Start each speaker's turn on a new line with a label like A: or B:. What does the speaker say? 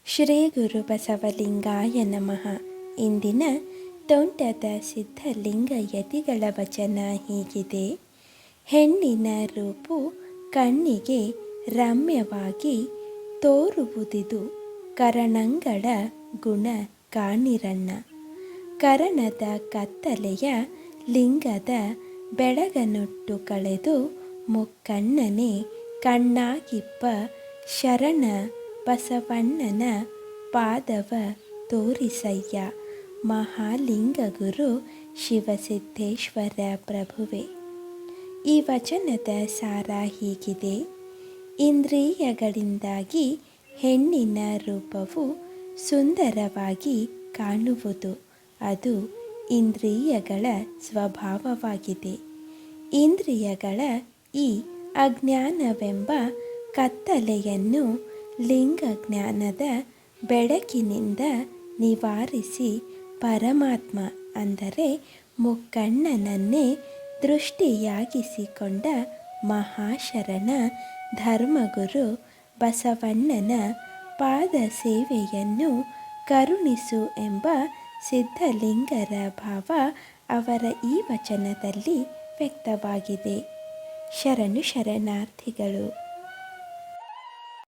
A: ಶ್ರೀ ಗುರು ಬಸವಲಿಂಗಾಯ ನಮಃ. ಇಂದಿನ ತೋಂಟದ ಸಿದ್ಧಲಿಂಗ ಯತಿಗಳ ವಚನ ಹೀಗಿದೆ. ಹೆಣ್ಣಿನ ರೂಪು ಕಣ್ಣಿಗೆ ರಮ್ಯವಾಗಿ ತೋರುವುದಿದು, ಕರಣಂಗಳ ಗುಣ ಕಾಣಿರಣ್ಣ. ಕರಣದ ಕತ್ತಲೆಯ ಲಿಂಗದ ಬೆಳಗನೊಟ್ಟು ಕಳೆದು ಮುಕ್ಕಣ್ಣನೆ ಕಣ್ಣಾಗಿಪ್ಪ ಶರಣ ಬಸವಣ್ಣನ ಪಾದವ ತೋರಿಸಯ್ಯ. ಮಹಾಲಿಂಗ ಗುರು ಶಿವಸಿದ್ದೇಶ್ವರ ಪ್ರಭುವೆ. ಈ ವಚನದ ಸಾರ ಹೀಗಿದೆ. ಇಂದ್ರಿಯಗಳಿಂದಾಗಿ ಹೆಣ್ಣಿನ ರೂಪವು ಸುಂದರವಾಗಿ ಕಾಣುವುದು. ಅದು ಇಂದ್ರಿಯಗಳ ಸ್ವಭಾವವಾಗಿದೆ. ಇಂದ್ರಿಯಗಳ ಈ ಅಜ್ಞಾನವೆಂಬ ಕತ್ತಲೆಯನ್ನು ಲಿಂಗಜ್ಞಾನದ ಬೆಳಕಿನಿಂದ ನಿವಾರಿಸಿ ಪರಮಾತ್ಮ ಅಂದರೆ ಮುಕ್ಕಣ್ಣನನ್ನೇ ದೃಷ್ಟಿಯಾಗಿಸಿಕೊಂಡ ಮಹಾಶರಣ ಧರ್ಮಗುರು ಬಸವಣ್ಣನ ಪಾದ ಸೇವೆಯನ್ನು ಕರುಣಿಸು ಎಂಬ ಸಿದ್ಧಲಿಂಗರ ಭಾವ ಅವರ ಈ ವಚನದಲ್ಲಿ ವ್ಯಕ್ತವಾಗಿದೆ. ಶರಣು ಶರಣಾರ್ಥಿಗಳು.